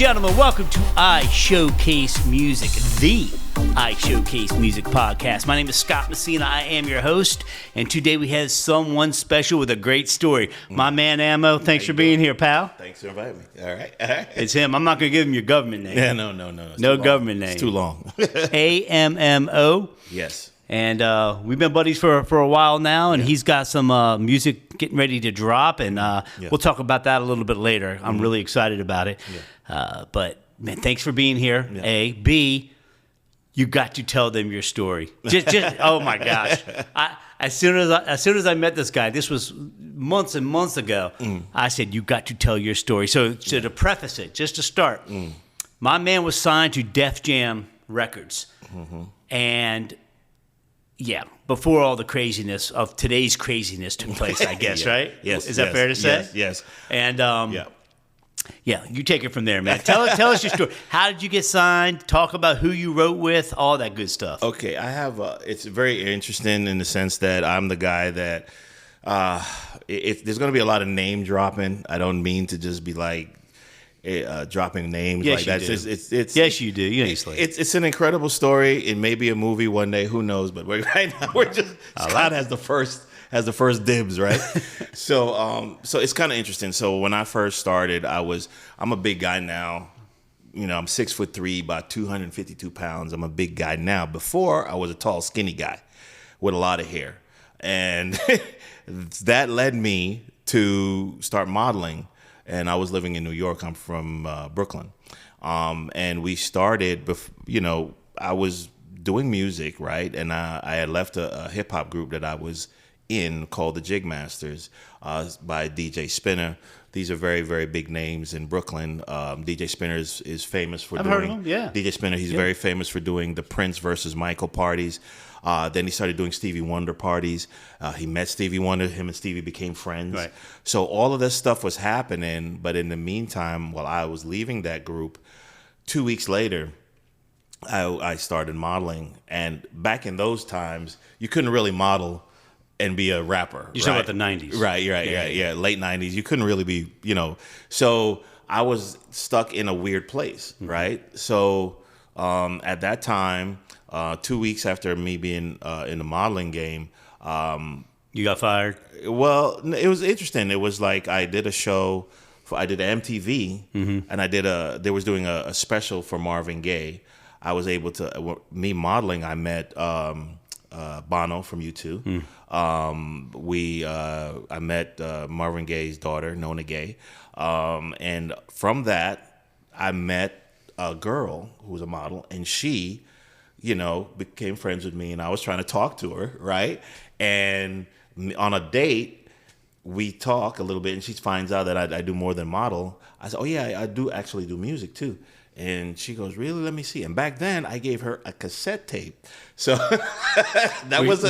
gentlemen, welcome to iShowcase Music, the iShowcase Music Podcast. My name is Scott Messina. I am your host, and today we have someone special with a great story. My man Ammo, thanks for being here, pal. Thanks for inviting me. All right. It's him. I'm not going to give him your government name. Yeah, no. No government name. It's too long. AMMO. Yes. And we've been buddies for a while now, and he's got some music getting ready to drop, and we'll talk about that a little bit later. I'm really excited about it. Yeah. But, man, thanks for being here, yeah. A. B, you got to tell them your story. Just oh, my gosh. As soon as I met this guy, this was months and months ago, I said, you got to tell your story. So to preface it, just to start, my man was signed to Def Jam Records, and... yeah, before all the craziness of today's craziness took place, I guess, right? Yes. Is that fair to say? Yes. And yeah, you take it from there, man. Tell us your story. How did you get signed? Talk about who you wrote with, all that good stuff. Okay, I have. It's very interesting in the sense that I'm the guy that there's going to be a lot of name dropping. I don't mean to just be like. Dropping names yes, like that. It's yes, you do. You it's an incredible story. It may be a movie one day. Who knows? But right now we're just Scott has the first dibs, right? So it's kind of interesting. So when I first started, I'm a big guy now. You know, I'm 6'3", about 252 pounds. I'm a big guy now. Before I was a tall, skinny guy with a lot of hair, and that led me to start modeling. And I was living in New York. I'm from Brooklyn. And we started, I was doing music, right? And I had left a hip-hop group that I was in called the Jig Masters by DJ Spinner. These are very, very big names in Brooklyn. DJ Spinner is famous for I've doing... heard of him, yeah. DJ Spinner, he's very famous for doing the Prince versus Michael parties. Then he started doing Stevie Wonder parties. He met Stevie Wonder. Him and Stevie became friends. Right. So all of this stuff was happening. But in the meantime, while I was leaving that group, 2 weeks later, I started modeling. And back in those times, you couldn't really model and be a rapper. You're talking about the 90s. Right. Yeah. Late 90s. You couldn't really be, So I was stuck in a weird place, right? So at that time... 2 weeks after me being in the modeling game, you got fired. Well, it was interesting. It was like I did a show. I did an MTV, and they was doing a special for Marvin Gaye. I was able to me modeling. I met Bono from U2. I met Marvin Gaye's daughter, Nona Gaye, and from that, I met a girl who was a model, and she. Became friends with me, and I was trying to talk to her, right? And on a date, we talk a little bit, and she finds out that I do more than model. I said, oh, yeah, I do actually do music, too. And she goes, really? Let me see. And back then, I gave her a cassette tape. So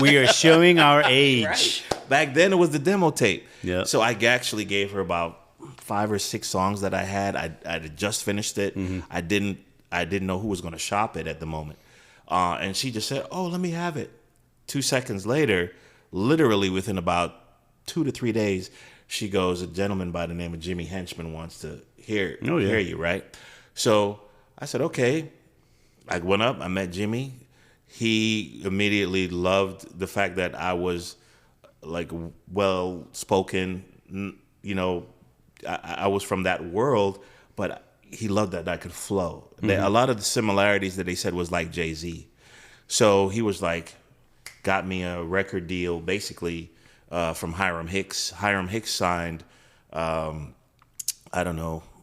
we are showing our age. Right. Back then, it was the demo tape. Yeah. So I actually gave her about 5 or 6 songs that I had. I had just finished it. I didn't know who was going to shop it at the moment. And she just said, oh, let me have it. 2 seconds later, literally within about 2 to 3 days, she goes, a gentleman by the name of Jimmy Henchman wants to hear you, right? So I said, okay. I went up, I met Jimmy. He immediately loved the fact that I was like well-spoken. I was from that world, but he loved that I could flow. A lot of the similarities that they said was like Jay-Z. So he was like, got me a record deal basically from Hiram Hicks. Hiram Hicks signed,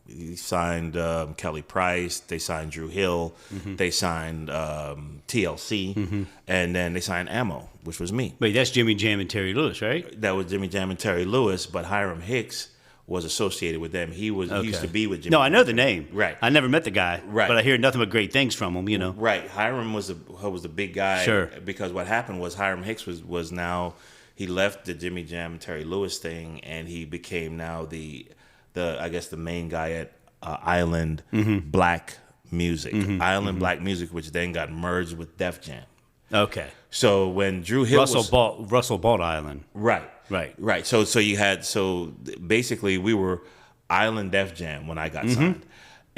he signed Kelly Price. They signed Drew Hill. They signed TLC. And then they signed Ammo, which was me. Wait, that's Jimmy Jam and Terry Lewis, right? That was Jimmy Jam and Terry Lewis, but Hiram Hicks was associated with them. He used to be with Jimmy. No, I know the name. Right. I never met the guy. Right. But I hear nothing but great things from him, Right. Hiram was the big guy. Sure. Because what happened was Hiram Hicks was now, he left the Jimmy Jam and Terry Lewis thing, and he became now the main guy at Island Black Music. Island Black Music, which then got merged with Def Jam. Okay. So when Drew Hill Russell bought Island. Right. So basically we were Island Def Jam when I got signed.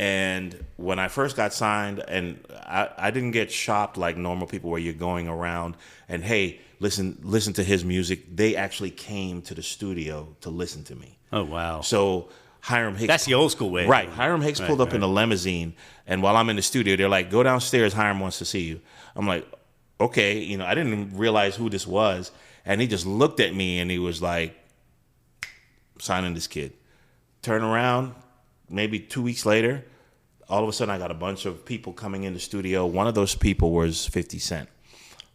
And when I first got signed, and I didn't get shopped like normal people where you're going around and, hey, listen to his music. They actually came to the studio to listen to me. Oh, wow. So Hiram Hicks. That's the old school way. Right. Hiram Hicks pulled up in a limousine, and while I'm in the studio, they're like, go downstairs, Hiram wants to see you. I'm like, okay. You know, I didn't realize who this was. And he just looked at me, and he was like, signing this kid. Turn around, maybe 2 weeks later, all of a sudden I got a bunch of people coming in the studio. One of those people was 50 Cent.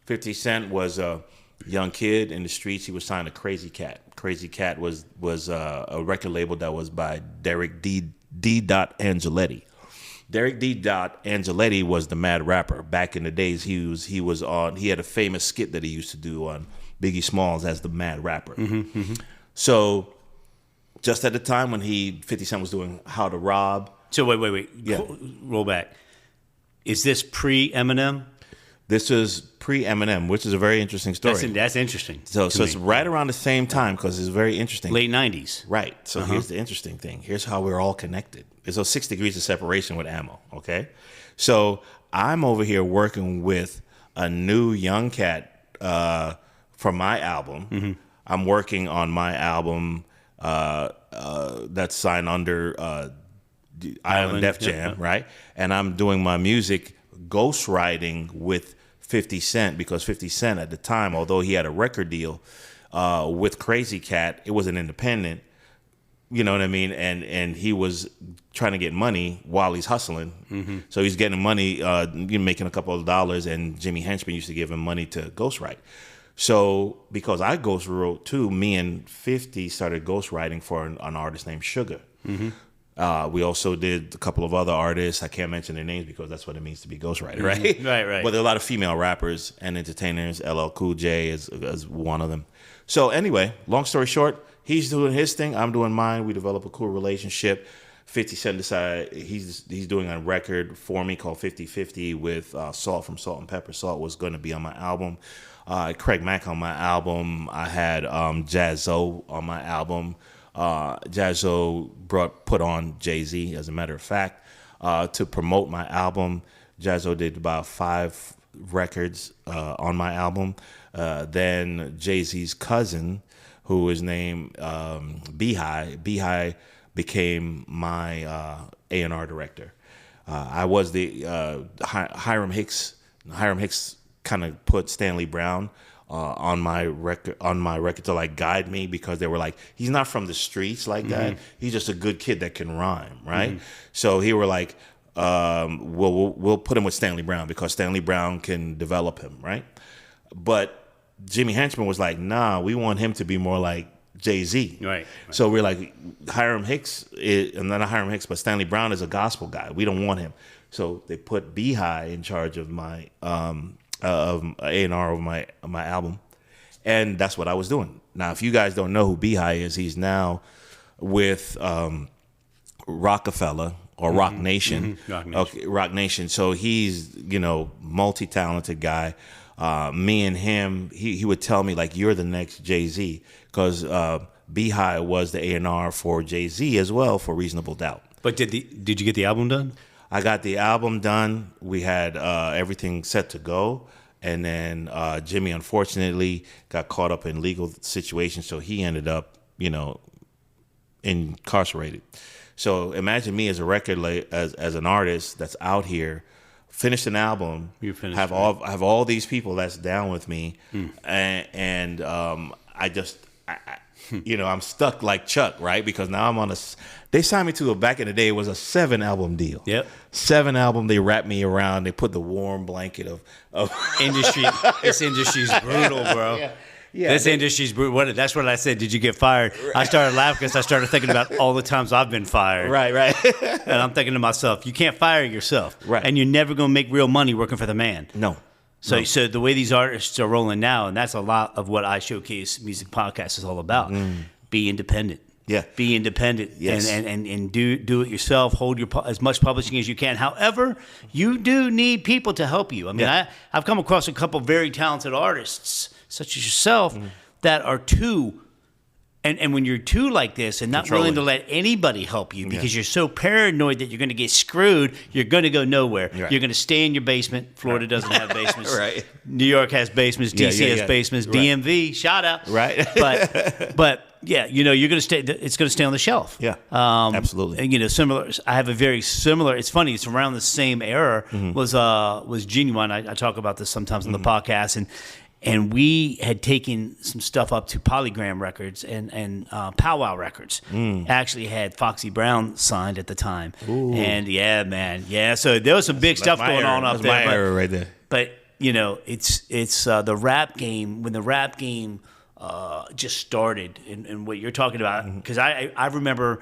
50 Cent was a young kid in the streets. He was signed to Crazy Cat. Crazy Cat was a record label that was by Derek D. Angeletti. Derek D. Angeletti was the mad rapper. Back in the days, he had a famous skit that he used to do on Biggie Smalls as the mad rapper. Mm-hmm, mm-hmm. So just at the time when 50 Cent was doing How to Rob. So wait. Yeah. Roll back. Is this pre-Eminem? This is pre-Eminem, which is a very interesting story. That's interesting. So it's right around the same time because it's very interesting. Late 90s. Right. So here's the interesting thing. Here's how we're all connected. There's those 6 degrees of separation with Ammo, okay? So I'm over here working with a new young cat for my album. Mm-hmm. I'm working on my album that's signed under Island Def Jam, right? And I'm doing my music ghostwriting with 50 Cent because 50 Cent at the time, although he had a record deal with Crazy Cat, it was an independent, you know what I mean? And he was trying to get money while he's hustling. Mm-hmm. So he's getting money, making a couple of dollars, and Jimmy Henchman used to give him money to ghostwrite. So because I ghostwrote too, me and 50 started ghostwriting for an artist named Sugar. Mm-hmm. We also did a couple of other artists. I can't mention their names because that's what it means to be ghostwriter, right? Mm-hmm. Right. But there are a lot of female rappers and entertainers. LL Cool J is one of them. So anyway, long story short, he's doing his thing. I'm doing mine. We develop a cool relationship. 50 Cent decided he's doing a record for me called 50/50 with Salt from Salt and Pepper. Salt was going to be on my album. Craig Mack on my album. I had Jazzo on my album. Jazzo put on Jay-Z, as a matter of fact, to promote my album. Jazzo did about 5 records on my album. Then Jay-Z's cousin, who is named Beehi became my A&R director. I was the Hiram Hicks. Hiram Hicks kind of put Stanley Brown on my record to like guide me because they were like, he's not from the streets like that. Mm-hmm. He's just a good kid that can rhyme, right? Mm-hmm. So he were like, we'll put him with Stanley Brown because Stanley Brown can develop him, right? But Jimmy Henchman was like, nah, we want him to be more like Jay-Z. Right. So we're like, Hiram Hicks, and not Hiram Hicks, but Stanley Brown is a gospel guy. We don't want him. So they put Beehi in charge of my of A&R of my album, and that's what I was doing. Now, if you guys don't know who Beehi is, he's now with Rockefeller or Rock Nation. Mm-hmm. Rock Nation. Okay, Rock Nation. So he's multi-talented guy. Me and him, he would tell me like, you're the next Jay-Z, because Beehi was the A&R for Jay-Z as well for Reasonable Doubt. But did you get the album done? I got the album done. We had everything set to go. And then Jimmy, unfortunately, got caught up in legal situations, so he ended up, incarcerated. So imagine me as a record as an artist that's out here, finished an album, have all these people that's down with me, and I'm stuck like Chuck, right? Because now I'm on they signed me to back in the day, it was a 7-album deal. Yep. 7 album, they wrapped me around, they put the warm blanket of industry. This industry's brutal, bro. Yeah, this industry's brutal. That's what I said. Did you get fired? I started laughing because I started thinking about all the times I've been fired. Right. And I'm thinking to myself, you can't fire yourself. Right. And you're never going to make real money working for the man. No. So the way these artists are rolling now, and that's a lot of what iShowcase Music Podcast is all about. Be independent. Yeah. Be independent. Yes. And do it yourself. Hold as much publishing as you can. However, you do need people to help you. I mean, I've come across a couple very talented artists, such as yourself, that are too And when you're too like this and not willing to let anybody help you because you're so paranoid that you're going to get screwed, you're going to go nowhere. Right. You're going to stay in your basement. Florida doesn't have basements. Right. New York has basements. DC has basements. Right. DMV, shout out. Right. But yeah, you're going to stay. It's going to stay on the shelf. Yeah. Absolutely. And, similar. I have a very similar. It's funny. It's around the same era. Was Genuine. I talk about this sometimes on the podcast and we had taken some stuff up to Polygram Records and Powwow Records. Actually had Foxy Brown signed at the time. Ooh. And yeah, man. Yeah, so there was some big stuff going on up there. That's my era right there. But, it's the rap game, when the rap game just started and what you're talking about, because I remember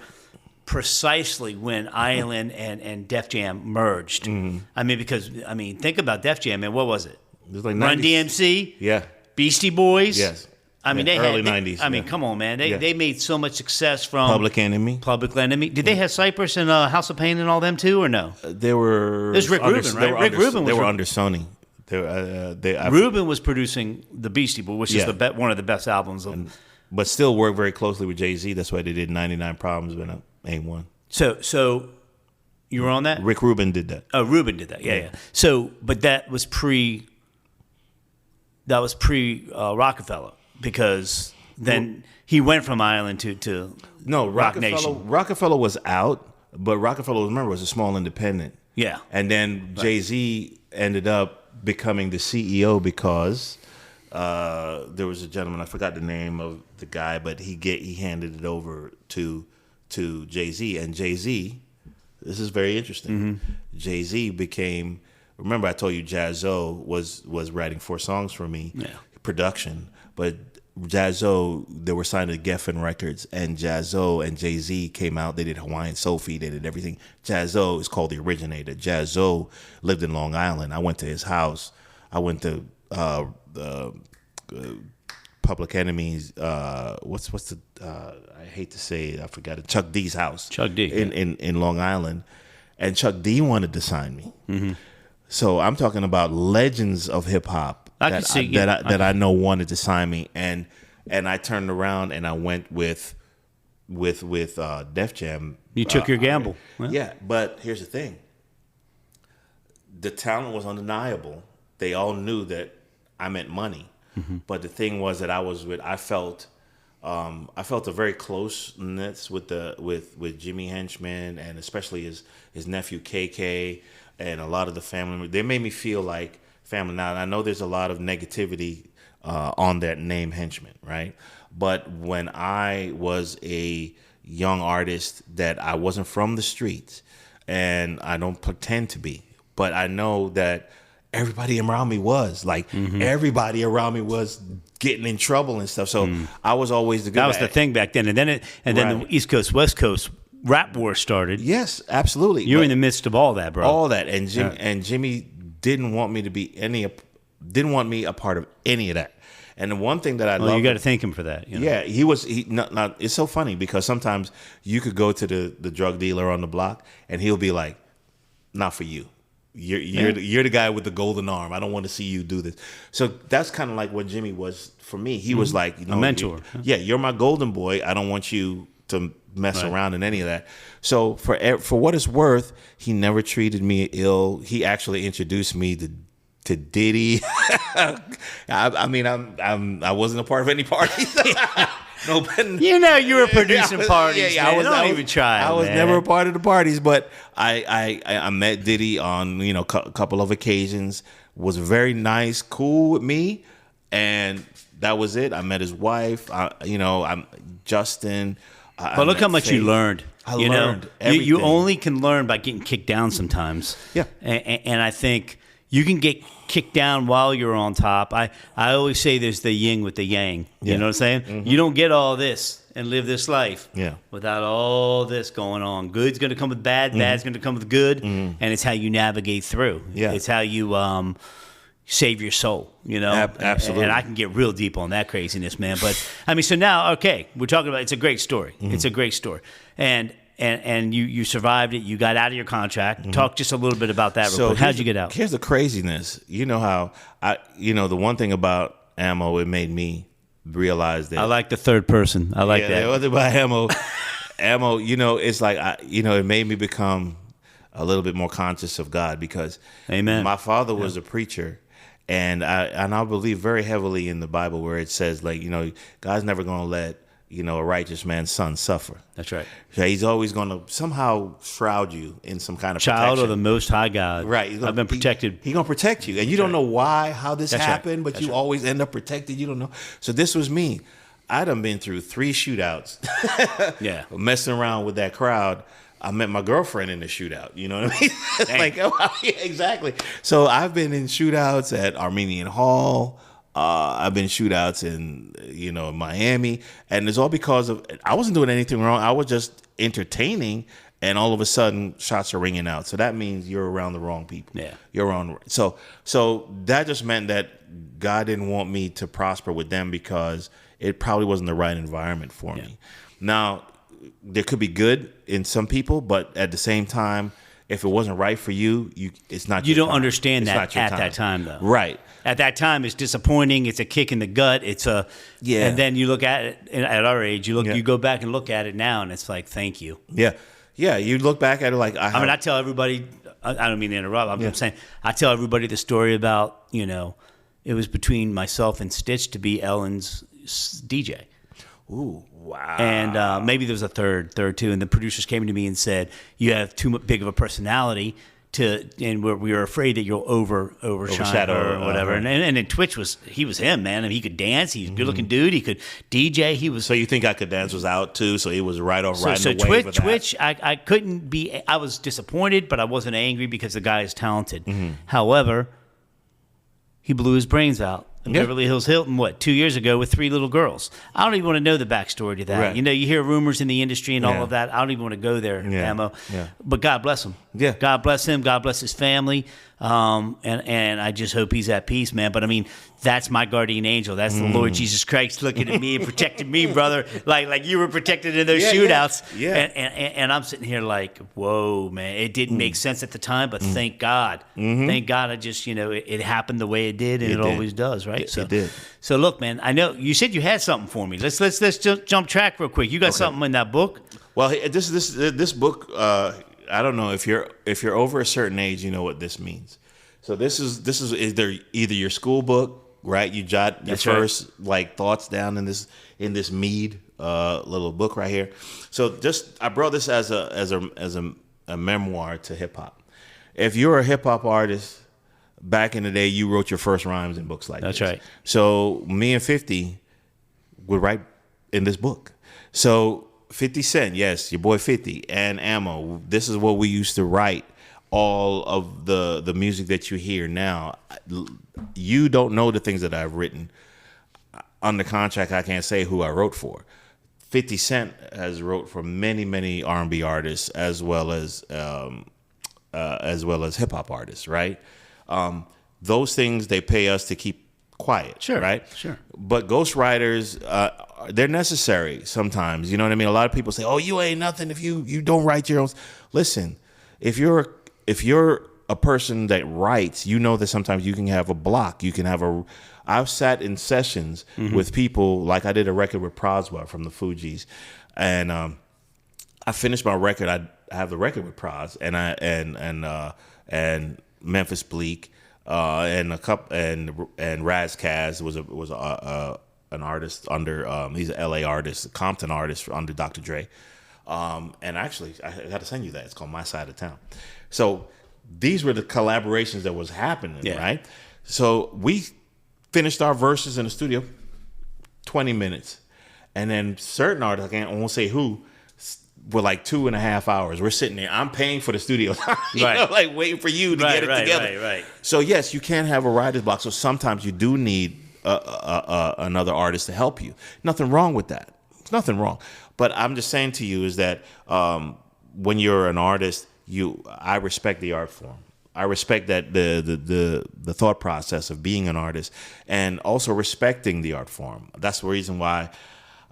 precisely when Island and Def Jam merged. Think about Def Jam, man. What was it? It was like Run DMC, Beastie Boys. Yes, they early '90s. Come on, man. They made so much success from Public Enemy. Did they have Cypress and House of Pain and all them too, or no? They were. It was Rick Rubin, right? Rick Rubin. They were under Sony. Rubin was producing the Beastie Boys, which is one of the best albums but still worked very closely with Jay-Z. That's why they did 99 Problems, but ain't one. So. You were on that? Rick Rubin did that. Oh, Rubin did that. Yeah. So, but that was pre Rockefeller, because then he went from Island to Rock Nation. Rockefeller was out, but Rockefeller, remember, was a small independent. Yeah. And then Jay-Z ended up becoming the CEO because there was a gentleman, I forgot the name of the guy, but he handed it over to Jay-Z, and Jay-Z. This is very interesting. Jay-Z became. Remember, I told you Jazzo was writing 4 songs for me, production. But Jazzo, they were signed to Geffen Records, and Jazzo and Jay-Z came out. They did Hawaiian Sophie, they did everything. Jazzo is called the originator. Jazzo lived in Long Island. I went to his house. I went to the Public Enemy's. What's the? I hate to say it. I forgot it. Chuck D's house. Chuck D. In Long Island, and Chuck D wanted to sign me. So I'm talking about legends of hip hop that I know wanted to sign me, and I turned around and I went with Def Jam. You took your gamble. Yeah, but here's the thing. The talent was undeniable. They all knew that I meant money, but the thing was that I felt a very closeness with Jimmy Henchman, and especially his nephew KK. And a lot of the family, they made me feel like family. Now, I know there's a lot of negativity on that name Henchman, right? But when I was a young artist that I wasn't from the streets, and I don't pretend to be, but I know that everybody around me was. Everybody around me was getting in trouble and stuff. So I was always the good guy. That was the thing back then. And then the East Coast, West Coast rap war started. Yes, absolutely. You're in the midst of all that, bro. All that, and Jimmy didn't want me to be didn't want me a part of any of that. And the one thing that I love, you got to thank him for that. Yeah, he was. It's so funny because sometimes you could go to the drug dealer on the block, and he'll be like, "Not for you. You're the guy with the golden arm. I don't want to see you do this." So that's kind of like what Jimmy was for me. He was like, a mentor. You're my golden boy. I don't want you to mess around in any of that. So for what it's worth, he never treated me ill. He actually introduced me to Diddy. I wasn't a part of any parties. No, but you were producing parties. I was even trying. I was never a part of the parties, but I met Diddy on a couple of occasions. Was very nice, cool with me, and that was it. I met his wife. I'm Justin. But look how much you learned. I learned everything. You only can learn by getting kicked down sometimes. Yeah, and I think you can get kicked down while you're on top. I always say there's the yin with the yang. You know what I'm saying? You don't get all this and live this life without all this going on. Good's going to come with bad, bad's going to come with good, and it's how you navigate through. Yeah. It's how you save your soul, Absolutely. And I can get real deep on that craziness, man. But so now, okay, we're talking about, it's a great story. It's a great story. And you survived it. You got out of your contract. Talk just a little bit about that real quick. How'd you get out? Here's the craziness. You know how the one thing about Ammo, it made me realized that I like the third person. I like it that. wasn't about ammo. It's like it made me become a little bit more conscious of God, because Amen. my father was a preacher, and I believe very heavily in the Bible where it says, like, God's never going to let a righteous man's son suffer. That's right. Yeah, he's always going to somehow shroud you in some kind of Child protection. of the Most High God. Right. I've been protected. He's going to protect you. And you don't know how this That's happened, right. but you always end up protected. You don't know. So this was me. I done been through 3 shootouts. Yeah. Messing around with that crowd. I met my girlfriend in the shootout. You know what I mean? Like, yeah, exactly. So I've been in shootouts at Armenian Hall. I've been shootouts in Miami, and it's all because of I wasn't doing anything wrong. I was just entertaining, and all of a sudden shots are ringing out. So that means you're around the wrong people. Yeah, you're around. So that just meant that God didn't want me to prosper with them, because it probably wasn't the right environment for me. Now, there could be good in some people, but at the same time, if it wasn't right for you, it's not. You your don't time. understand It's that not your at that time, though. Right. At that time, it's disappointing. It's a kick in the gut. It's a And then you look at it at our age. You go back and look at it now, and it's like, thank you. Yeah. You look back at it like I tell everybody. I don't mean to interrupt. I'm saying I tell everybody the story about it was between myself and Stitch to be Ellen's DJ. Ooh, wow. And maybe there was a third too. And the producers came to me and said, "You have too big of a personality and we were afraid that you'll overshine her or whatever." And then Twitch was him, man. I mean, he could dance. He's a good-looking dude. He could DJ. He was. So you think I Could Dance was out too? So it was right off right. So in the wave of that. Twitch, I couldn't be. I was disappointed, but I wasn't angry because the guy is talented. However, he blew his brains out. Beverly Hills Hilton, 2 years ago with 3 little girls. I don't even want to know the backstory to that. Right. You hear rumors in the industry and all of that. I don't even want to go there, Ammo. Yeah. But God bless him. Yeah. God bless him. God bless his family. And I just hope he's at peace, man. But I mean, that's my guardian angel. That's the Lord Jesus Christ looking at me and protecting me, brother. Like you were protected in those shootouts. Yeah. And I'm sitting here like, whoa, man. It didn't make sense at the time, but thank God. Thank God I just, it happened the way it did, and it always does, right? It did. So look, man, I know you said you had something for me. Let's jump track real quick. You got something in that book? Well, this book, I don't know if you're over a certain age, you know what this means. So this is either your school book, right? You jot your first thoughts down in this mead little book right here. So I brought this as a memoir to hip hop. If you're a hip hop artist, back in the day, you wrote your first rhymes in books like this. That's right. So me and 50 would write in this book. So 50 Cent, yes, your boy 50, and Ammo. This is what we used to write all of the music that you hear now. You don't know the things that I've written. Under contract, I can't say who I wrote for. 50 Cent has wrote for many, many R&B artists as well as hip hop artists, right? Those things they pay us to keep quiet, sure, right? Sure. But ghostwriters, they're necessary sometimes. You know what I mean? A lot of people say, "Oh, you ain't nothing if you don't write your own." Listen, if you're a person that writes, you know that sometimes you can have a block. You can have I've sat in sessions with people, like I did a record with Proswell from the Fugees, and I finished my record. I have the record with Pros and Memphis Bleak, and a couple and Raz Kaz was an artist under he's an LA artist, a Compton artist under Dr. Dre. And actually, I got to send you that. It's called My Side of Town. So these were the collaborations that was happening, right? So we finished our verses in the studio, 20 minutes, and then certain artists, I won't say who, were like 2.5 hours. We're sitting there. I'm paying for the studio time, waiting for you to get it together. Right. So yes, you can have a writer's block. So sometimes you do need another artist to help you. Nothing wrong with that. There's nothing wrong. But I'm just saying to you is that when you're an artist, I respect the art form. I respect that the thought process of being an artist, and also respecting the art form. That's the reason why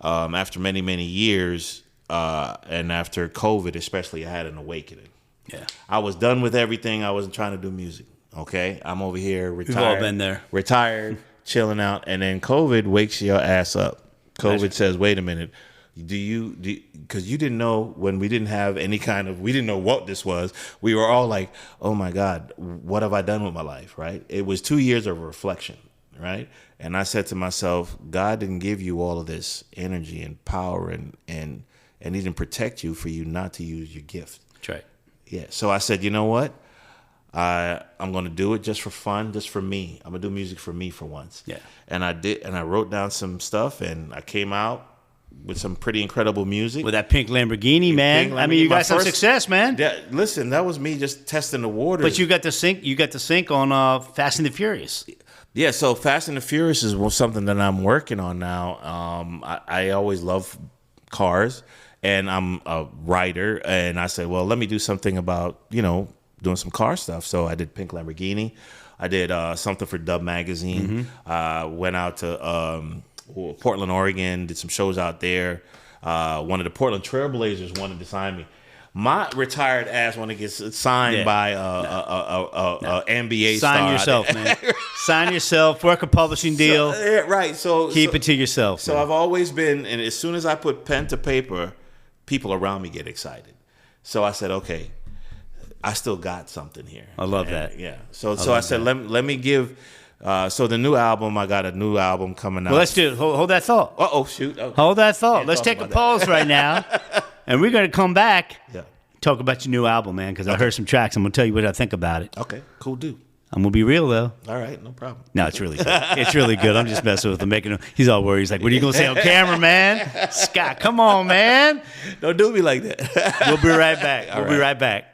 after many, many years, and after COVID especially, I had an awakening. Yeah, I was done with everything. I wasn't trying to do music. Okay, I'm over here retired. We've all been there. Retired, chilling out, and then COVID wakes your ass up. COVID says, wait a minute. Because you didn't know when we didn't have any we didn't know what this was. We were all like, oh my God, what have I done with my life, right? It was 2 years of reflection, right? And I said to myself, God didn't give you all of this energy and power and he didn't protect you for you not to use your gift. That's right. Yeah. So I said, you know what? I'm going to do it just for fun, just for me. I'm going to do music for me for once. Yeah. And I did, and I wrote down some stuff, and I came out with some pretty incredible music. With that pink Lamborghini, man. Pink I mean, you got some first success, man. Listen, that was me just testing the waters. But you got to sync on Fast and the Furious. Yeah, so Fast and the Furious is something that I'm working on now. I always love cars, and I'm a writer, and I said, well, let me do something about, doing some car stuff. So I did Pink Lamborghini. I did something for Dub Magazine. Went out to Portland, Oregon, did some shows out there. One of the Portland Trailblazers wanted to sign me. My retired ass want to get signed by a NBA star. Sign yourself, man. Sign yourself. Work a publishing deal. Right. So keep it to yourself. So man. I've always been, and as soon as I put pen to paper, people around me get excited. So I said, okay, I still got something here. I love that. Yeah. So I said, let me give. So the new album, I got a new album coming out. Well, let's do it. Hold that thought. Shoot. Hold that thought. Let's take a pause right now. And we're going to come back, talk about your new album, man, because I heard some tracks. I'm going to tell you what I think about it. Okay, cool, dude. I'm going to be real, though. All right, no problem. No, it's really good. It's really good. I'm just messing with him, making him. He's all worried. He's like, what are you going to say on camera, man? Scott, come on, man. Don't do me like that. We'll be right back. We'll be right back.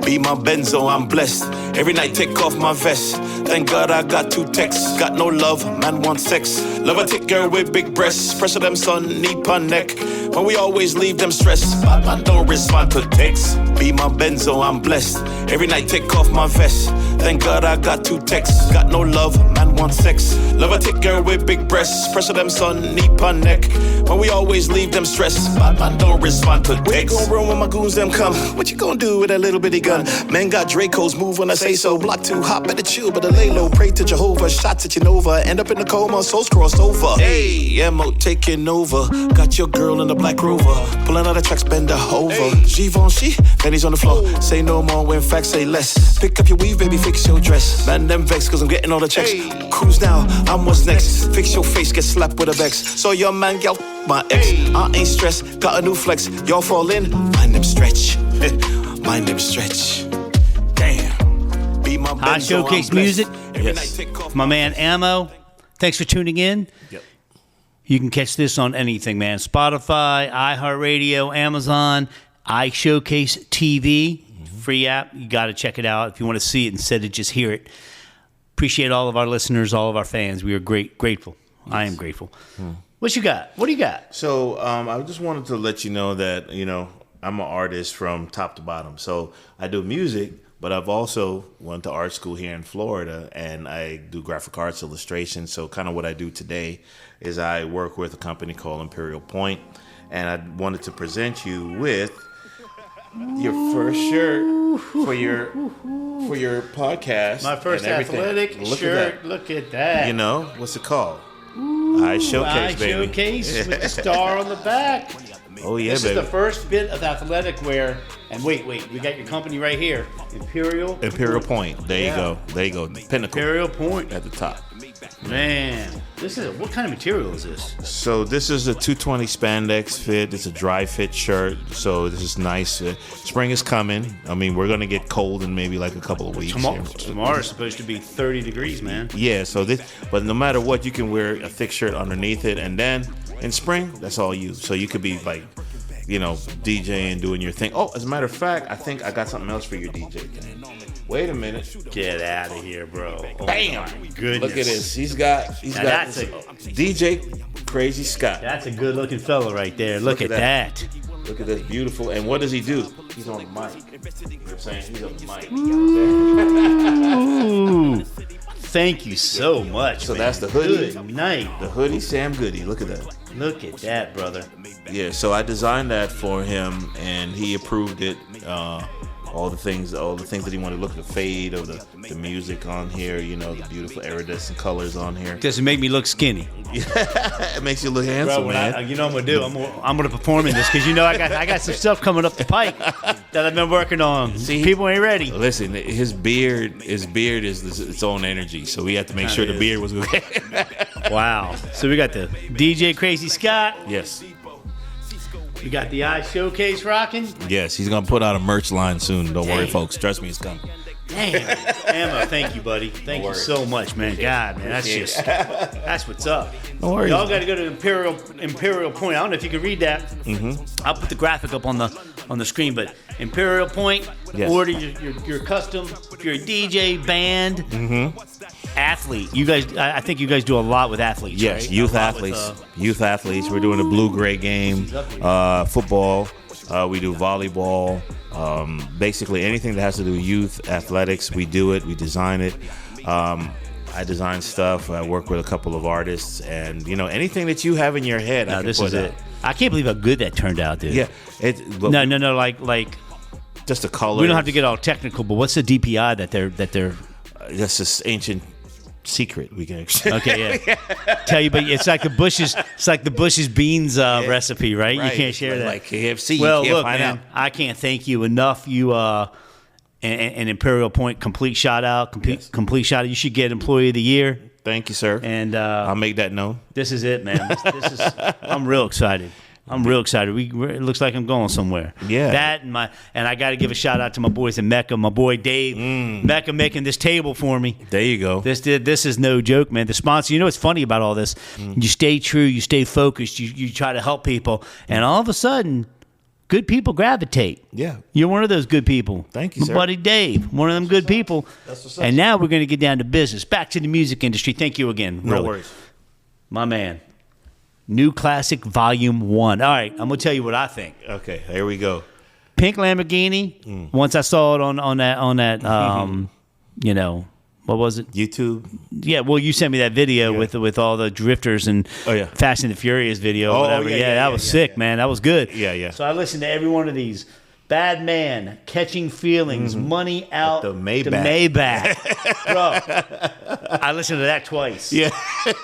Be my benzo, I'm blessed. Every night take off my vest. Thank God I got 2 texts. Got no love, man want sex. Love a thick girl with big breasts. Pressure them son, knee pun neck. When we always leave them stressed. Bad man don't respond to texts. Be my benzo, I'm blessed. Every night take off my vest. Thank God I got 2 texts. Got no love, man want sex. Love a thick girl with big breasts. Pressure them son, knee pun neck. When we always leave them stressed. Bad man don't respond to texts. Where you gon' run when my goons them come? What you gon' do with that little bitty gun? Men got Dracos, move when I say so. Block too hot, better chill, better lay low. Pray to Jehovah, shots at your Nova. End up in the coma, souls crossed over. Hey, MO taking over. Got your girl in the black Rover. Pulling out the tracks, bend her over. Givenchy, pennies on the floor. Say no more when facts say less. Pick up your weave, baby, fix your dress. Man, them vex, cause I'm getting all the checks. Cruise now, I'm what's next. Fix your face, get slapped with a vex. So your man, gal, my ex. I ain't stressed, got a new flex. Y'all fall in, mind them stretch. Mind them stretch. Damn. Be my iShowcase music. Yes. My man Ammo. Thanks for tuning in. Yep. You can catch this on anything, man. Spotify, iHeartRadio, Amazon, iShowcaseTV. Free app. You got to check it out if you want to see it instead of just hear it. Appreciate all of our listeners, all of our fans. We are grateful. Yes. I am grateful. What you got? What do you got? So I just wanted to let you know that, I'm an artist from top to bottom. So I do music, but I've also went to art school here in Florida, and I do graphic arts illustration. So kind of what I do today is I work with a company called Imperial Point, and I wanted to present you with your first shirt for your podcast. My first athletic shirt. Look at that. What's it called? iShowcase, baby. iShowcase with the star on the back. Oh, yeah, this baby. This is the first bit of athletic wear. And wait, we got your company right here. Imperial Point. There you go. Pinnacle. Imperial Point. At the top. Man, what kind of material is this? So this is a 220 spandex fit. It's a dry fit shirt. So this is nice. Spring is coming. I mean, we're going to get cold in maybe like a couple of weeks. Tomorrow is supposed to be 30 degrees, man. Yeah, but no matter what, you can wear a thick shirt underneath it. And then in spring, that's all you. So you could be like, DJing, doing your thing. Oh, as a matter of fact, I think I got something else for your DJ thing. Wait a minute. Get out of here, bro. Bam. My goodness. Look at this. He's got that's DJ Crazy Scott. That's a good looking fella right there. Look at that. Look at this beautiful. And what does he do? He's on the mic. You know what I'm saying? He's on the mic. Ooh. Thank you so much. So man. that's the hoodie. Good night. The hoodie, Sam Goody. Look at that. Look at that, brother. Yeah, so I designed that for him, and he approved it. All the things that he wanted. Look at the fade of the music on here. You know, the beautiful iridescent colors on here. Doesn't make me look skinny. It makes you look handsome, Bro, man. you know what I'm gonna do? I'm gonna perform in this because you know I got some stuff coming up the pike that I've been working on. See, people ain't ready. Listen, his beard is its own energy, so we have to make sure the beard was good. Wow. So we got the DJ Crazy Scott. Yes. We got the iShowcase rocking. Yes, he's gonna put out a merch line soon. Don't worry, folks. Trust me, it's coming. Damn. Emma, thank you, buddy. Thank you so much, man. God, man, that's what's up. No worries. Y'all got to go to Imperial Point. I don't know if you can read that. Mm-hmm. I'll put the graphic up on the screen, but Imperial Point. Yes. Order your custom. If you're a DJ, band, athlete. You guys, I think you guys do a lot with athletes. Yes, right? youth athletes. Youth athletes. We're doing a blue-gray game, football. We do volleyball. Basically anything that has to do with youth athletics, we do it. We design it. I design stuff. I work with a couple of artists, and anything that you have in your head, I can this put is out. it. I can't believe how good that turned out, dude. Yeah. No. Like just the color. we don't have to get all technical, but what's the DPI that they're? That's this ancient secret we can. Okay, yeah. Tell you, but it's like the Bush's. It's like the Bush's beans recipe, right? You can't share that. Like KFC. Well, you can't look, find man, out. I can't thank you enough. You and Imperial Point, complete shout out. Complete shout out. You should get Employee of the Year. Thank you, sir. And I'll make that known. This is it, man. This is. I'm real excited. It looks like I'm going somewhere. Yeah. That and I got to give a shout out to my boys in Mecca. My boy Dave, Mecca making this table for me. There you go. This is no joke, man. The sponsor. You know what's funny about all this? You stay true. You stay focused. You try to help people, and all of a sudden, good people gravitate. Yeah. You're one of those good people. Thank you, sir. My buddy Dave, one of them good people. That's what's up. And now we're going to get down to business. Back to the music industry. Thank you again. No really. worries. My man. New Classic Volume 1. All right, I'm going to tell you what I think. Okay, here we go. Pink Lamborghini, once I saw it on that what was it? YouTube. Yeah, well, you sent me that video with all the drifters and Fast and the Furious video or whatever. That was sick, man. That was good. Yeah. So I listened to every one of these. Bad Man, Catching Feelings, Money Out, the Maybach. Bro, I listened to that twice. Yeah.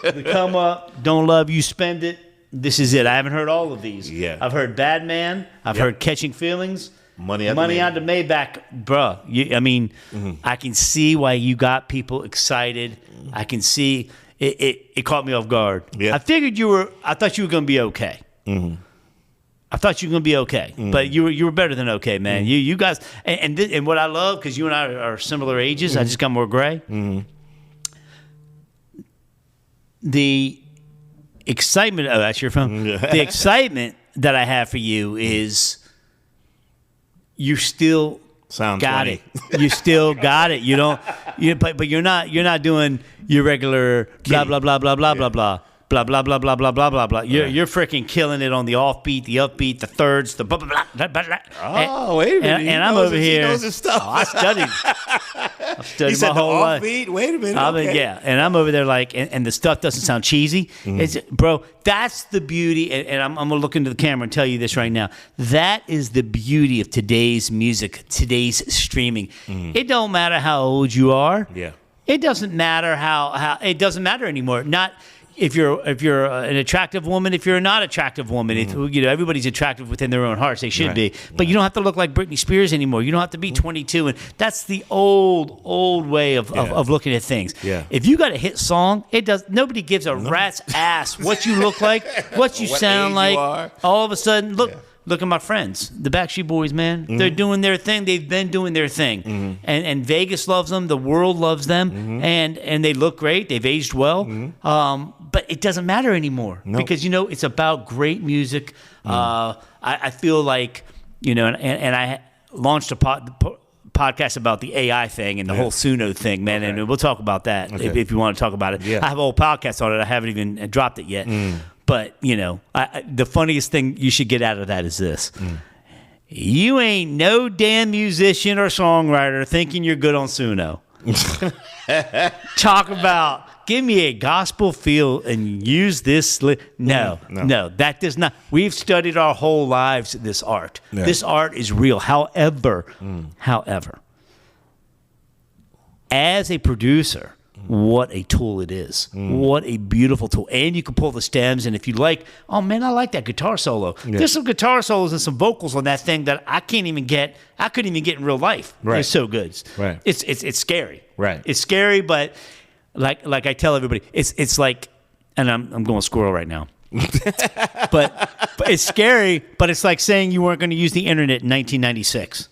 The Come Up, Don't Love You, Spend It. This is it. I haven't heard all of these. Yeah. I've heard Bad Man. I've heard Catching Feelings. Money Out the Maybach. Bro, I can see why you got people excited. I can see it caught me off guard. Yeah. I thought you were going to be okay. I thought you were going to be okay, but you were better than okay, man. You guys, and what I love, because you and I are similar ages, I just got more gray. The excitement, that's your phone. The excitement that I have for you is you still got 20. it. You still got it. You don't, but you're not doing your regular blah, blah, blah, blah, blah, blah, blah. Blah blah blah blah blah blah blah blah. You're freaking killing it on the offbeat, the upbeat, the thirds, the blah blah blah. blah, blah. Oh, wait a minute! And I'm over here. He knows his stuff. Oh, I studied. I've studied my whole life. Offbeat? Wait a minute. Okay. And I'm over there like, and the stuff doesn't sound cheesy. It's, bro, that's the beauty. And I'm gonna look into the camera and tell you this right now. That is the beauty of today's music, today's streaming. It don't matter how old you are. Yeah. It doesn't matter how it doesn't matter anymore. Not. If you're an attractive woman, if you're a not attractive woman, everybody's attractive within their own hearts. They should be, but you don't have to look like Britney Spears anymore. You don't have to be 22, and that's the old way of looking at things. Yeah. If you got a hit song, nobody gives a rat's ass what you look like, what you sound like. All of a sudden, look at my friends, the Backstreet Boys, man. They're doing their thing. They've been doing their thing. And Vegas loves them. The world loves them. And they look great. They've aged well. But it doesn't matter anymore because, it's about great music. I feel like, and I launched a podcast about the AI thing and the whole Suno thing, man. And we'll talk about that if you want to talk about it. Yeah. I have a whole podcast on it. I haven't even dropped it yet. But, the funniest thing you should get out of that is this. You ain't no damn musician or songwriter thinking you're good on Suno. Talk about give me a gospel feel and use this. No, that does not. We've studied our whole lives this art. Yeah. This art is real. However, as a producer, what a tool it is. What a beautiful tool. And you can pull the stems, and if you like, oh man, I like that guitar solo. Yeah. There's some guitar solos and some vocals on that thing that I couldn't even get in real life. Right. It's so good. Right. It's scary. Right. It's scary, but like I tell everybody, it's like, and I'm going squirrel right now. but it's scary, but it's like saying you weren't going to use the internet in 1996.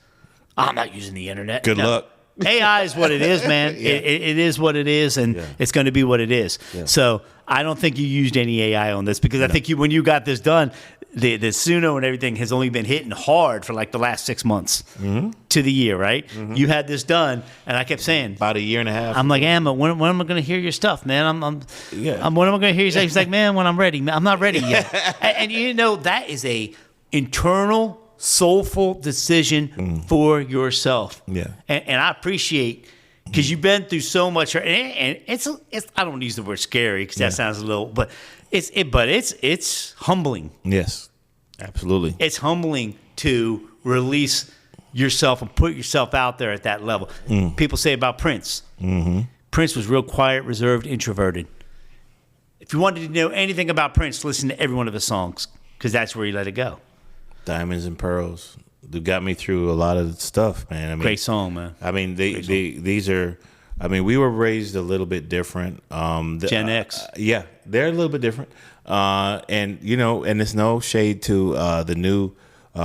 I'm not using the internet. Good luck. AI is what it is, man. Yeah. It is what it is, and it's going to be what it is. Yeah. So I don't think you used any AI on this because I think when you got this done, the Suno and everything has only been hitting hard for like the last 6 months to the year, right? Mm-hmm. You had this done, and I kept saying about a year and a half. I'm like, Emma, when am I going to hear your stuff, man? When am I going to hear you say? He's like, man, when I'm ready. I'm not ready yet. and you know that is a internal, soulful decision for yourself. Yeah, and I appreciate because you've been through so much, and it's I don't use the word scary because that sounds a little, but it's humbling. Yes, absolutely. It's humbling to release yourself and put yourself out there at that level. People say about Prince. Prince was real quiet, reserved, introverted. If you wanted to know anything about Prince, listen to every one of his songs because that's where he let it go. Diamonds and Pearls. They got me through a lot of stuff, man. I mean, great song, man. I mean, these are. I mean, we were raised a little bit different. Gen X. Yeah, they're a little bit different. And you know, and there's no shade to the new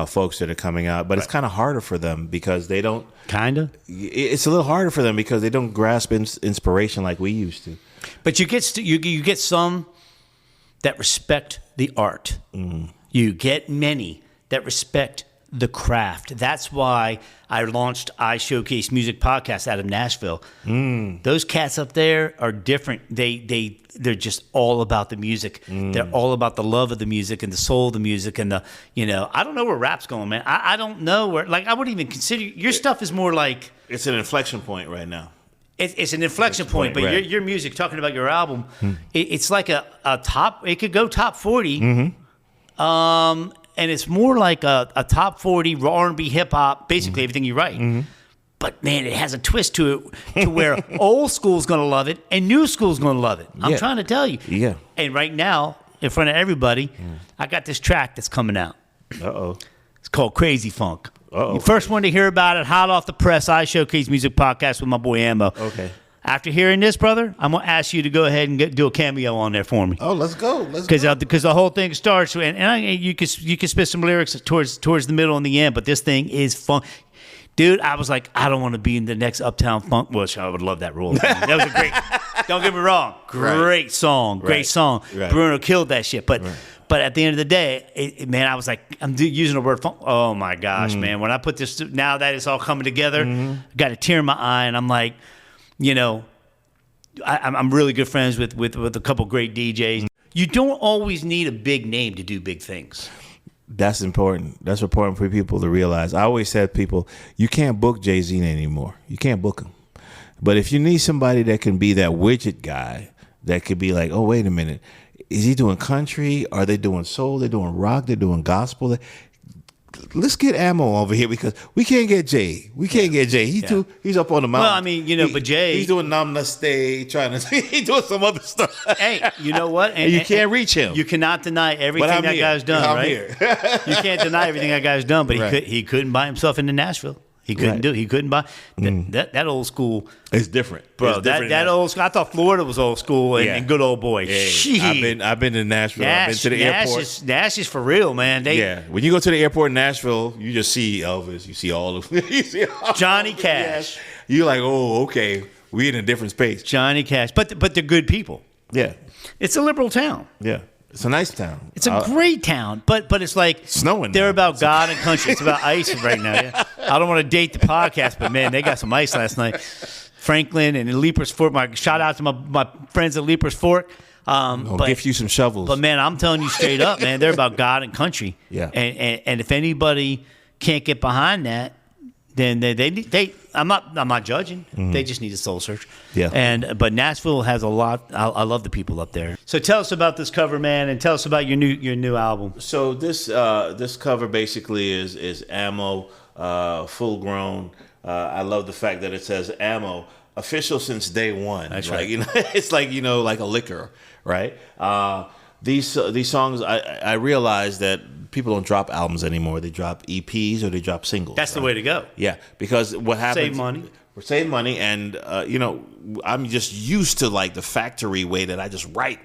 folks that are coming out, but it's kind of harder for them because they don't. Kinda. It's a little harder for them because they don't grasp inspiration like we used to. But you get some that respect the art. You get many that respect the craft. That's why I launched iShowcase Music Podcast out of Nashville. Those cats up there are different. They're just all about the music. They're all about the love of the music and the soul of the music and I don't know where rap's going, man. I don't know where. Like I wouldn't even consider your stuff is more like it's an inflection point right now. It's an inflection point, but right. your music, talking about your album, it's like a top. It could go top 40. And it's more like a top 40 R&B hip hop, basically everything you write. But man, it has a twist to it to where old school's gonna love it and new school's gonna love it. I'm trying to tell you. Yeah. And right now, in front of everybody, I got this track that's coming out. It's called Crazy Funk. You first one to hear about it, hot off the press, iShowcase Music Podcast with my boy Ammo. Okay. After hearing this, brother, I'm gonna ask you to go ahead and do a cameo on there for me. Oh, let's go. Because the whole thing starts, you can spit some lyrics towards the middle and the end, but this thing is fun. Dude, I was like, I don't want to be in the next Uptown Funk. Well, I would love that role. That was a great. Don't get me wrong, great song. Right. Bruno killed that shit, but at the end of the day, man, I was like, I'm using the word funk. Oh my gosh, man! When I put this, now that it's all coming together, I got a tear in my eye, and I'm like. I'm really good friends with a couple great DJs. You don't always need a big name to do big things. That's important. That's important for people to realize. I always said to people, you can't book Jay-Z anymore. You can't book him. But if you need somebody that can be that widget guy, that could be like, oh, wait a minute. Is he doing country? Are they doing soul? They're doing rock? They're doing gospel? Let's get Ammo over here because we can't get Jay. He's up on the mountain. Well, I mean, but Jay, he's doing Namaste, he's doing some other stuff. Hey, you know what? And you can't reach him. You cannot deny everything that guy's done, right? You can't deny everything that guy's done, but he couldn't buy himself into Nashville. He couldn't do it. He couldn't buy that old school. It's different, bro. That old school. I thought Florida was old school and good old boy. Yeah. I've been to Nashville. I've been to the airport. Nash is for real, man. When you go to the airport in Nashville, you just see Elvis. You see all of Johnny Cash. You're like, oh, okay, we're in a different space. Johnny Cash, but they're good people. Yeah, it's a liberal town. Yeah. It's a nice town. It's a great town, but it's like snowing. They're about God and country. It's about ice right now. Yeah? I don't want to date the podcast, but man, they got some ice last night. Franklin and Leapers Fork. Shout out to my friends at Leapers Fork. I'll give you some shovels. But man, I'm telling you straight up, man, they're about God and country. Yeah. And if anybody can't get behind that, then I'm not judging. They just need a soul search. Yeah. But Nashville has a lot. I love the people up there. So tell us about this cover, man, and tell us about your new album. So this cover basically is Ammo, full grown. I love the fact that it says Ammo, official since day one. That's right. right. You know, it's like, you know, like a liquor, right? These songs, I realize that people don't drop albums anymore. They drop EPs or they drop singles. That's the way to go. Yeah, because what happens? Save money. We're saving money, and you know, I'm just used to like the factory way that I just write,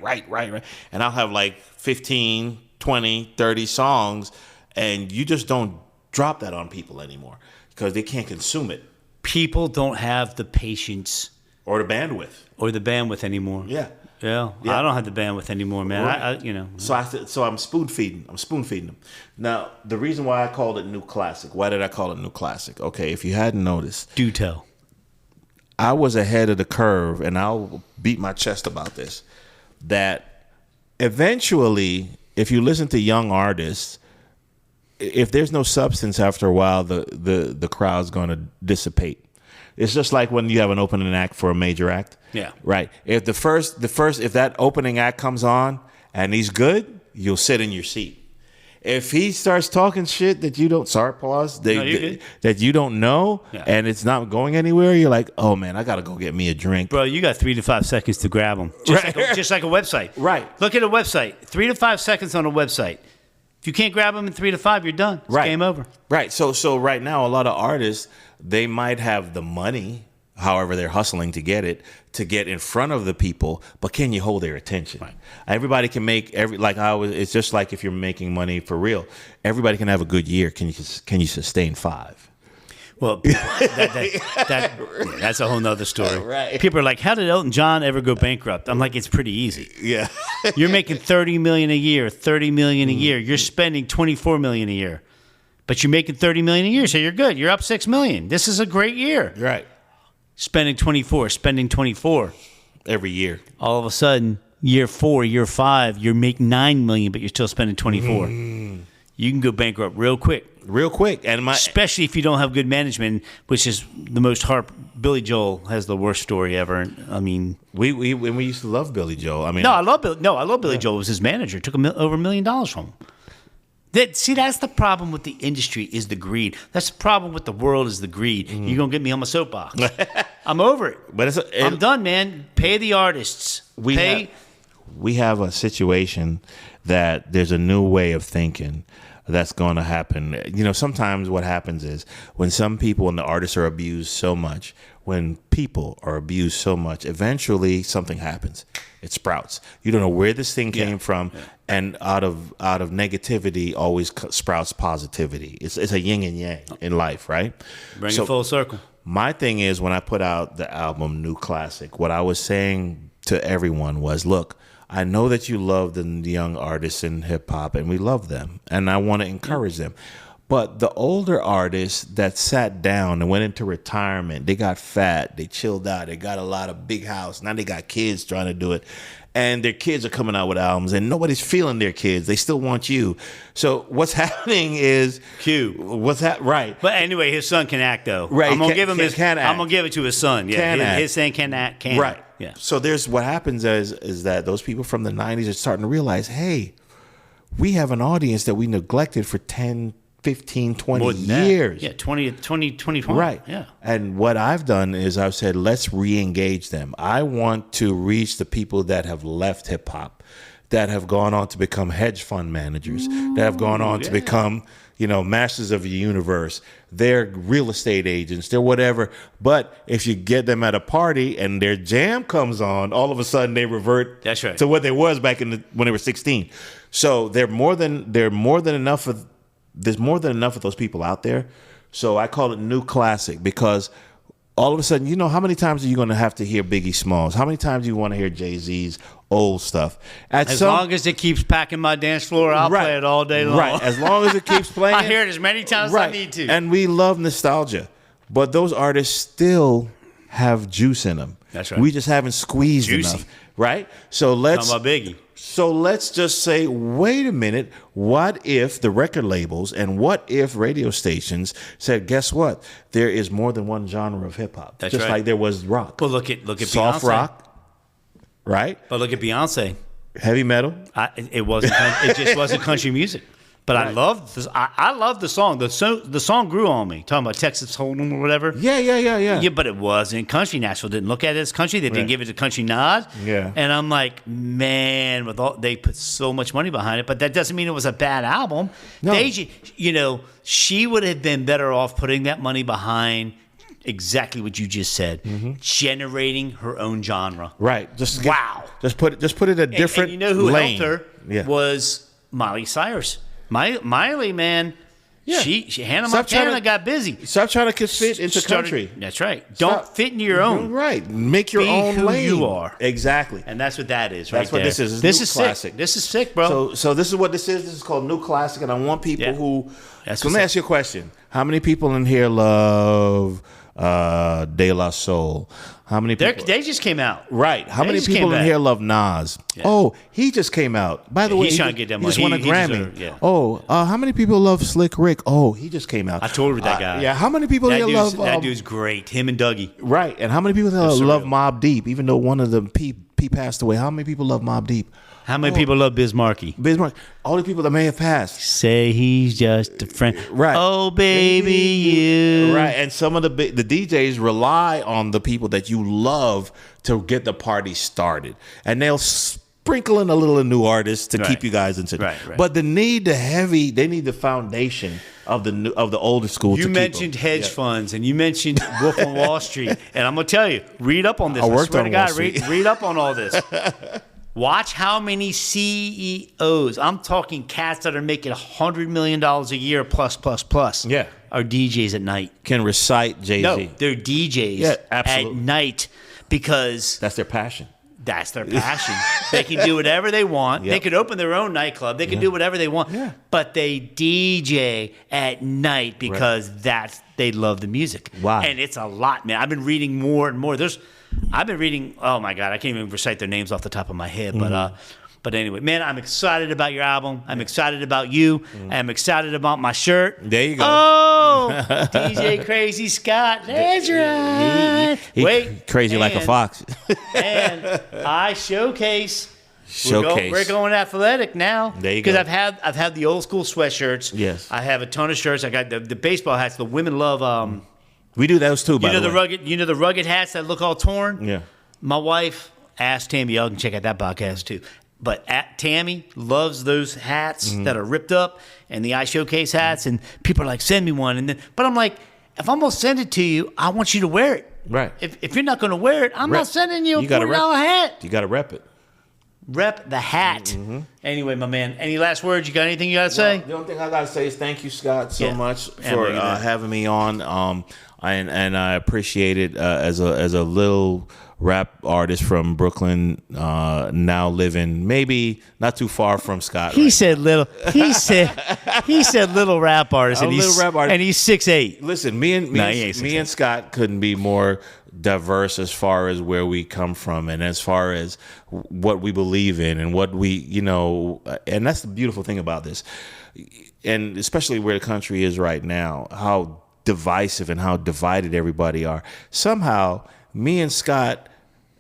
and I'll have like 15, 20, 30 songs, and you just don't drop that on people anymore because they can't consume it. People don't have the patience Or the bandwidth. Anymore. Yeah. Yeah, I don't have the bandwidth anymore, man. Right. So I'm spoon feeding them. Now, the reason why I called it New Classic. Why did I call it New Classic? Okay, if you hadn't noticed, do tell. I was ahead of the curve, and I'll beat my chest about this. That eventually, if you listen to young artists, if there's no substance after a while, the crowd's going to dissipate. It's just like when you have an opening act for a major act. Yeah. Right. If if that opening act comes on and he's good, you'll sit in your seat. If he starts talking shit that you don't, that you don't know, and it's not going anywhere, you're like, oh man, I gotta go get me a drink. Bro, you got 3 to 5 seconds to grab them. Just like a website. Right. Look at a website. 3 to 5 seconds on a website. If you can't grab them in 3 to 5, you're done. It's game over. Right. So right now, a lot of artists, they might have the money, however they're hustling to get in front of the people, but can you hold their attention? Right. Everybody can make it's just like if you're making money for real. Everybody can have a good year. Can you sustain 5? Well, that's a whole nother story. Right. People are like, how did Elton John ever go bankrupt? I'm like, it's pretty easy. Yeah. You're making $30 million a year, $30 million a year. You're spending $24 million a year. But you're making $30 million a year, so you're good. You're up $6 million. This is a great year. Right. Spending 24 every year. All of a sudden, year 4, year 5, you're making $9 million, but you're still spending 24. You can go bankrupt real quick. And especially if you don't have good management, which is the most hard. Billy Joel has the worst story ever. I mean, we used to love Billy Joel. I mean, I love Billy Joel. Was his manager. Took over $1 million from him. That's the problem with the industry is the greed. That's the problem with the world is the greed. You're going to get me on my soapbox. I'm over it. But I'm done, man. Pay the artists. We have a situation that there's a new way of thinking that's going to happen. You know, sometimes what happens is when some people and the artists are abused so much, when people are abused so much, eventually something happens. It sprouts. You don't know where this thing came from, and out of negativity always sprouts positivity. It's a yin and yang in life, right? Bring it full circle. My thing is when I put out the album New Classic, what I was saying to everyone was, look, I know that you love the young artists in hip hop, and we love them, and I want to encourage them. But the older artists that sat down and went into retirement, they got fat, they chilled out, they got a lot of big house. Now they got kids trying to do it. And their kids are coming out with albums, and nobody's feeling their kids. They still want you. So what's happening is right. But anyway, his son can act though. Right. I'm gonna give him can act. I'm gonna give it to his son. Yeah. His son can act. Right. Yeah. So there's what happens is that those people from the 90s are starting to realize, hey, we have an audience that we neglected for 10, 15, 20 years. Yeah, 20. Right. Yeah. And what I've done is I've said, let's re-engage them. I want to reach the people that have left hip hop, that have gone on to become hedge fund managers, that have gone on to become, masters of the universe. They're real estate agents, they're whatever. But if you get them at a party and their jam comes on, all of a sudden they revert to what they was back when they were 16. So there's more than enough of those people out there. So I call it New Classic because all of a sudden, how many times are you going to have to hear Biggie Smalls? How many times do you want to hear Jay-Z's old stuff? As long as it keeps packing my dance floor, I'll play it all day long. Right. As long as it keeps playing. I hear it as many times as I need to. And we love nostalgia. But those artists still have juice in them. That's right. We just haven't squeezed enough. Right? So let's... Talking about Biggie. So let's just say, wait a minute. What if the record labels and what if radio stations said, guess what? There is more than one genre of hip hop. That's just right. like there was rock. Well, look at soft Beyonce. rock, right? But look at Beyonce. Heavy metal. It wasn't. It just wasn't country music. But Right. I loved this. I loved the song. The song grew on me. Talking about Texas Hold'em or whatever. Yeah. Yeah, but it wasn't country. Nashville didn't look at it as country. They didn't Right. give it a country nod. Yeah. And I'm like, man, they put so much money behind it, but that doesn't mean it was a bad album. No. She would have been better off putting that money behind exactly what you just said, generating her own genre. Right. Just Wow. Just put it a different And you know who lane. helped her Yeah. was Miley Cyrus. Miley, man. Yeah. She Hannah Stop Montana trying to- got busy. Stop trying to fit into country. That's right. Don't Stop. fit into your own. Right. Make your Be own who lane. you are. Exactly. And that's what that is, That's right what there. this is. This New is classic. sick. This is sick, bro. So this is what this is. This is called New Classic, and I want people Yeah. who. That's So let what's me ask you a question. How many people in here love De La Soul? How many people? They just came out. Right. How They many just came people in back. here love Nas? Yeah. Oh, he just came out. By the Yeah, way, he's he trying just- to get that he just money. won a He Grammy. deserved- yeah. Oh, how many people love Slick Rick? Oh, he just came out. I toured with that guy. Yeah. How many people That here dude's, love? that dude's great. Him and Dougie. Right. And how many people That's love surreal. Mobb Deep? Even though one of them P passed away. How many people love Mobb Deep? How many people love Biz Markie? Bismarck. All the people that may have passed. Say he's just a friend. Right. Oh, baby, you. Right, and some of the DJs rely on the people that you love to get the party started, and they'll sprinkle in a little new artists to Right. keep you guys into. Right. But they need the foundation of the older school. You to keep mentioned them. hedge funds, and you mentioned Wolf on Wall Street, and I'm gonna tell you, read up on this. I worked swear on to Wall God, Street. read up on all this. Watch how many CEOs. I'm talking cats that are making $100 million a year plus. Yeah. Are DJs at night. Can recite Jay-Z. No, they're DJs Yeah, at absolutely. night because That's their passion. that's their passion. They can do whatever they want. Yep. They could open their own nightclub. They can do whatever they want. Yeah. But they DJ at night because they love the music. Wow. And it's a lot, man. I've been reading more and more. I've been reading. Oh my God, I can't even recite their names off the top of my head. But anyway, man, I'm excited about your album. I'm excited about you. I'm excited about my shirt. There you go. Oh, DJ Crazy Scott. That's right. He crazy like a and- fox. And iShowcase. Showcase. We're going athletic now. There you go. Because I've had the old school sweatshirts. Yes. I have a ton of shirts. I got the baseball hats. The women love. We do those too. By You know the the way. rugged. You know the rugged hats that look all torn. Yeah. My wife asked Tammy. Y'all can check out that podcast too. But Tammy loves those hats Mm-hmm. that are ripped up and the iShowcase hats. And people are like, send me one. But I'm like, if I'm gonna send it to you, I want you to wear it. Right. If you're not gonna wear it, I'm Rep. not sending you a You gotta $40 hat. You got to rep it. Rep the hat. Mm-hmm. Anyway, my man, any last words? You got anything you got to say? The only thing I gotta say is thank you, Scott, so Yeah. much Yeah, for look at that. having me on. And I appreciate it as a little rap artist from Brooklyn, now living maybe not too far from Scott. He right said little. He said little rap artist, A and he's little rap artist. and he's 6'8". Listen, me and Nah, he ain't me 6'8". and Scott couldn't be more diverse as far as where we come from and as far as what we believe in and what we, and that's the beautiful thing about this. And especially where the country is right now, how divisive and how divided everybody are. Somehow, me and Scott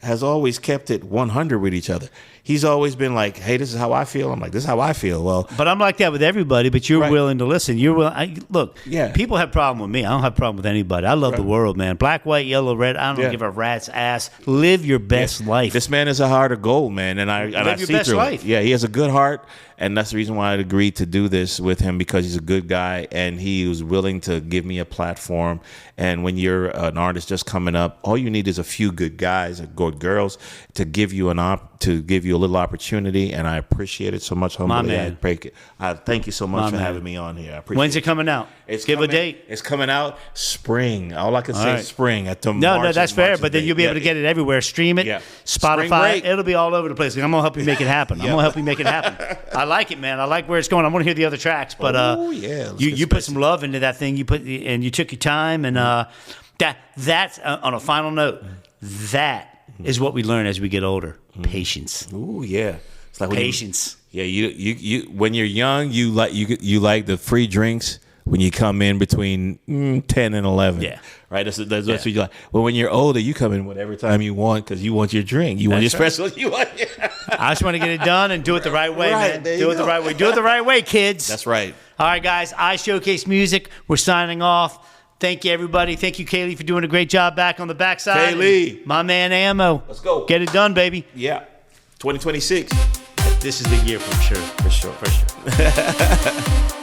has always kept it 100 with each other. He's always been like, hey, this is how I feel. I'm like, this is how I feel. Well, But I'm like that with everybody. But you're Right. willing to listen. You're willing. Look, Yeah. people have a problem with me. I don't have a problem with anybody. I love the world, man. Black, white, yellow, red. I don't Yeah. give a rat's ass. Live your best life. this man is a heart of gold, man, and I Live your see best through life. it. Yeah, he has a good heart, and that's the reason why I agreed to do this with him, because he's a good guy and he was willing to give me a platform. And when you're an artist just coming up, all you need is a few good guys and good girls to give you to give you a little opportunity. And I appreciate it so much. Humbly, man. I thank you so much My for man. having me on here. I appreciate When's it coming out? It's Give coming, a date. It's coming out spring. All I can say right. is spring. At the No, that's fair. But then you'll be able to get it everywhere. Stream it, Yeah. Spring Spotify. break. It'll be all over the place. I'm gonna help you make it happen. I'm gonna help you make it happen. I like it, man. I like where it's going. I want to hear the other tracks. But Oh, yeah. Let's you get you put spicy. some love into that thing. You took your time, and that's on a final note. That is what we learn as we get older. Patience. Ooh, yeah. It's like patience. You when you're young, you like the free drinks when you come in between 10 and 11. Yeah. Right? That's what you like. But when you're older, you come in whatever time you want because you want your drink. You want your special. You want I just want to get it done and do it the right way, man. There Do you it the go. right way. Do it the right way, kids. That's right. All right, guys. iShowcase Music. We're signing off. Thank you, everybody. Thank you, Kaylee, for doing a great job back on the backside. Kaylee. And my man, Ammo. Let's go. Get it done, baby. Yeah. 2026. This is the year for sure. For sure. For sure.